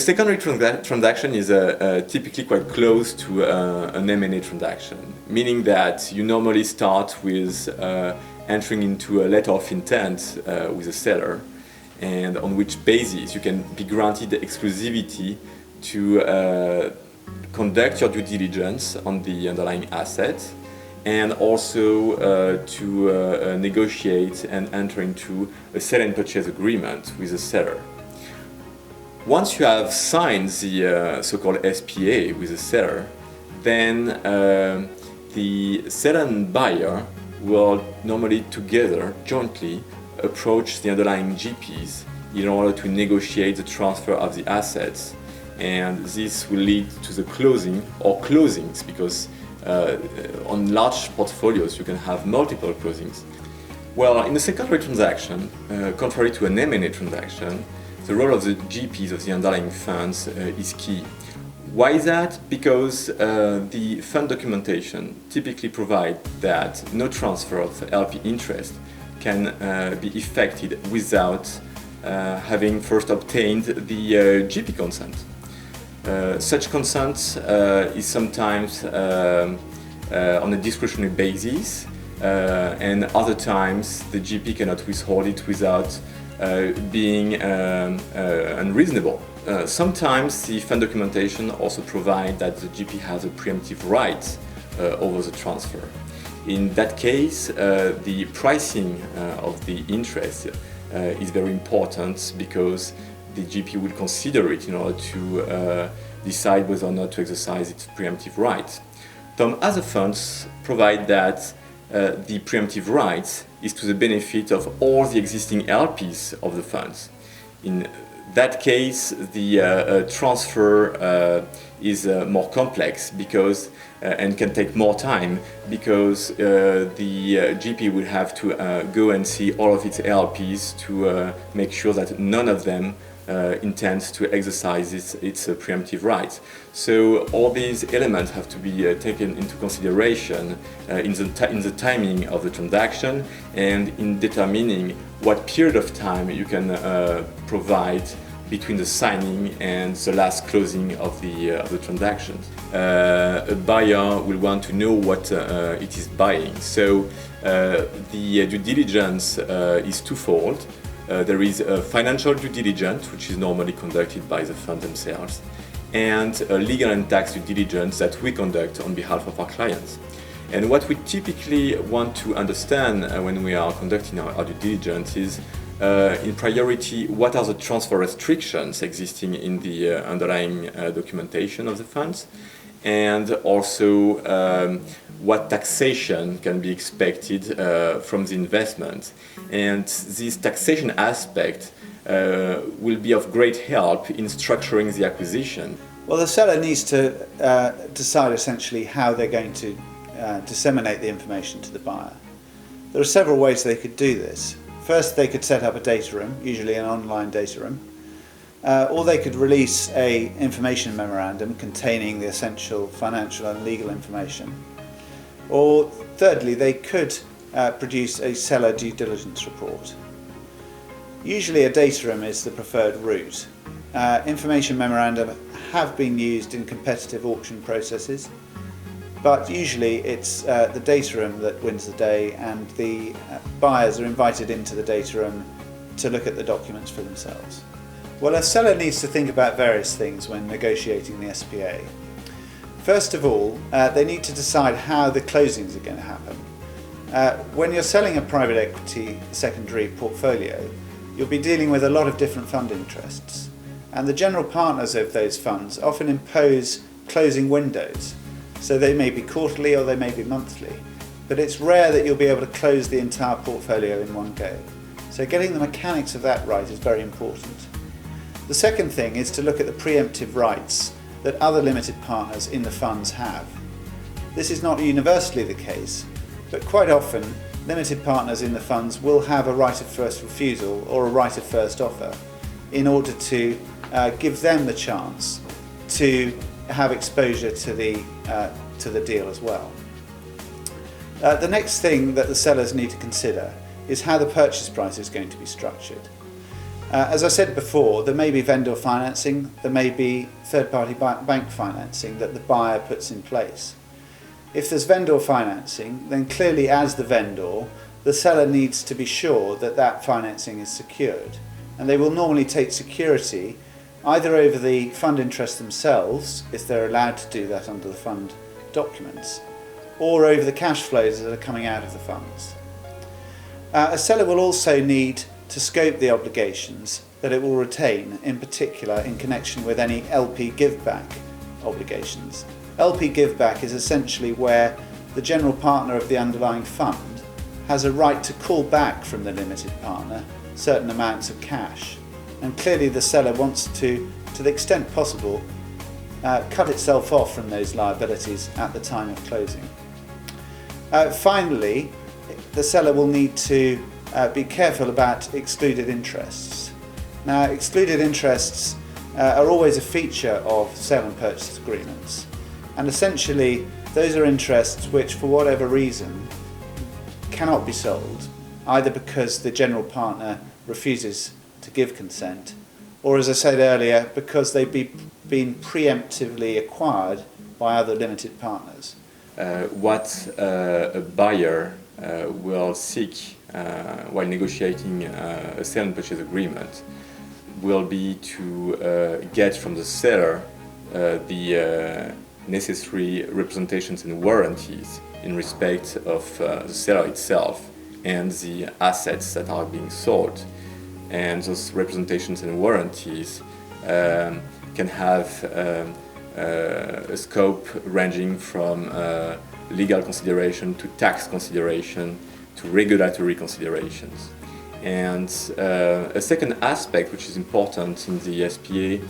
secondary transaction is typically quite close to an M&A transaction, meaning that you normally start with entering into a letter of intent with a seller, and on which basis you can be granted the exclusivity to conduct your due diligence on the underlying asset, and also to negotiate and enter into a sale and purchase agreement with the seller. Once you have signed the so-called SPA with the seller, then the seller and buyer will normally together, jointly, approach the underlying GPs in order to negotiate the transfer of the assets. And this will lead to the closing or closings, because on large portfolios you can have multiple closings. Well, in a secondary transaction, contrary to an M&A transaction, the role of the GPs of the underlying funds is key. Why is that? Because the fund documentation typically provides that no transfer of LP interest can be effected without having first obtained the GP consent. Such consent is sometimes on a discretionary basis, and other times the GP cannot withhold it without being unreasonable. Sometimes the fund documentation also provides that the GP has a preemptive right over the transfer. In that case, the pricing of the interest is very important, because the GP will consider it in order to decide whether or not to exercise its preemptive right. Some other funds provide that the preemptive right is to the benefit of all the existing LPs of the funds. In that case, the transfer is more complex because and can take more time, because the GP will have to go and see all of its LPs to make sure that none of them intends to exercise its preemptive rights. So all these elements have to be taken into consideration in the timing of the transaction, and in determining what period of time you can provide between the signing and the last closing of the transaction. A buyer will want to know what it is buying. So the due diligence is twofold. There is a financial due diligence, which is normally conducted by the fund themselves, and a legal and tax due diligence that we conduct on behalf of our clients. And what we typically want to understand when we are conducting our due diligence is, in priority, what are the transfer restrictions existing in the underlying documentation of the funds, and also what taxation can be expected from the investment. And this taxation aspect will be of great help in structuring the acquisition. Well, the seller needs to decide essentially how they're going to disseminate the information to the buyer. There are several ways they could do this. First, they could set up a data room, usually an online data room, or they could release an information memorandum containing the essential financial and legal information. Or thirdly, they could produce a seller due diligence report. Usually a data room is the preferred route. Information memorandum have been used in competitive auction processes, but usually it's the data room that wins the day, and the buyers are invited into the data room to look at the documents for themselves. Well, a seller needs to think about various things when negotiating the SPA. First of all, they need to decide how the closings are going to happen. When you're selling a private equity secondary portfolio, you'll be dealing with a lot of different fund interests, and the general partners of those funds often impose closing windows. So they may be quarterly or they may be monthly, but it's rare that you'll be able to close the entire portfolio in one go. So getting the mechanics of that right is very important. The second thing is to look at the preemptive rights that other limited partners in the funds have. This is not universally the case, but quite often limited partners in the funds will have a right of first refusal or a right of first offer in order to give them the chance to have exposure to the deal as well. The next thing that the sellers need to consider is how the purchase price is going to be structured. As I said before, there may be vendor financing, there may be third-party bank financing that the buyer puts in place. If there's vendor financing, then clearly as the vendor, the seller needs to be sure that that financing is secured. And they will normally take security either over the fund interests themselves, if they're allowed to do that under the fund documents, or over the cash flows that are coming out of the funds. A seller will also need to scope the obligations that it will retain, in particular in connection with any LP give-back obligations. LP give-back is essentially where the general partner of the underlying fund has a right to call back from the limited partner certain amounts of cash. And clearly the seller wants to the extent possible, cut itself off from those liabilities at the time of closing. Finally, the seller will need to be careful about excluded interests. Now, excluded interests are always a feature of sale and purchase agreements, and essentially those are interests which, for whatever reason, cannot be sold, either because the general partner refuses to give consent, or, as I said earlier, because they've been preemptively acquired by other limited partners. What a buyer will seek while negotiating a sale and purchase agreement will be to get from the seller the necessary representations and warranties in respect of the seller itself and the assets that are being sold. And those representations and warranties can have a scope ranging from legal consideration to tax consideration to regulatory considerations. And a second aspect which is important in the SPA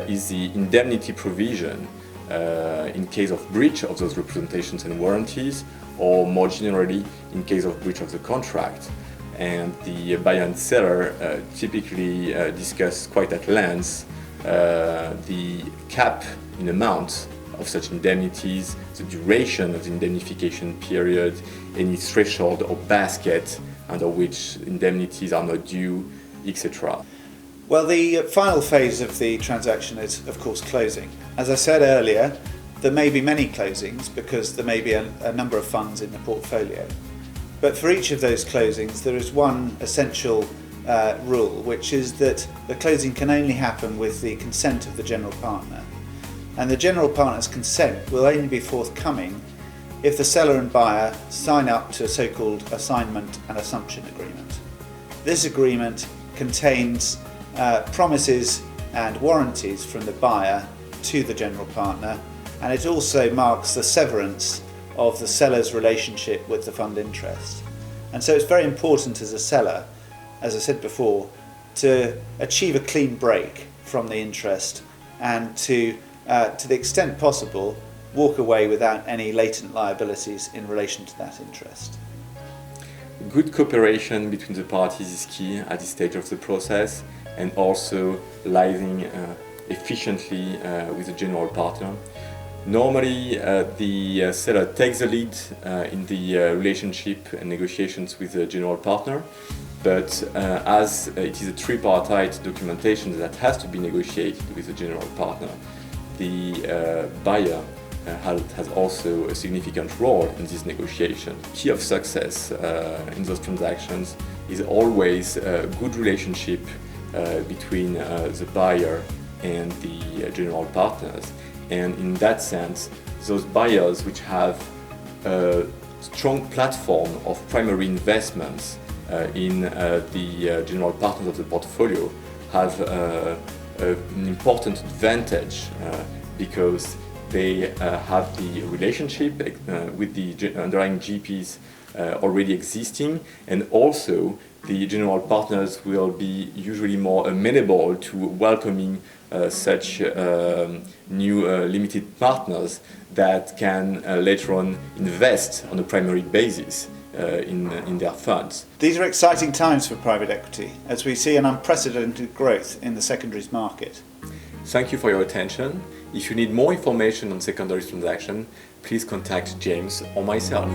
is the indemnity provision in case of breach of those representations and warranties, or more generally in case of breach of the contract. And the buyer and seller typically discuss quite at length the cap in amount of such indemnities, the duration of the indemnification period, any threshold or basket under which indemnities are not due, etc. Well, the final phase of the transaction is, of course, closing. As I said earlier, there may be many closings because there may be a number of funds in the portfolio. But for each of those closings, there is one essential rule, which is that the closing can only happen with the consent of the general partner. And the general partner's consent will only be forthcoming if the seller and buyer sign up to a so-called assignment and assumption agreement. This agreement contains promises and warranties from the buyer to the general partner, and it also marks the severance of the seller's relationship with the fund interest. And so it's very important as a seller, as I said before, to achieve a clean break from the interest and to the extent possible, walk away without any latent liabilities in relation to that interest. Good cooperation between the parties is key at this stage of the process, and also liaising efficiently with the general partner. Normally, the seller takes the lead in the relationship and negotiations with the general partner, but as it is a tripartite documentation that has to be negotiated with the general partner, the buyer has also a significant role in this negotiation. Key of success in those transactions is always a good relationship between the buyer and the general partners. And in that sense, those buyers which have a strong platform of primary investments in the general partners of the portfolio have an important advantage because they have the relationship with the underlying GPs already existing, and also the general partners will be usually more amenable to welcoming such new limited partners that can later on invest on a primary basis in their funds. These are exciting times for private equity as we see an unprecedented growth in the secondaries market. Thank you for your attention. If you need more information on secondaries transaction, please contact James or myself.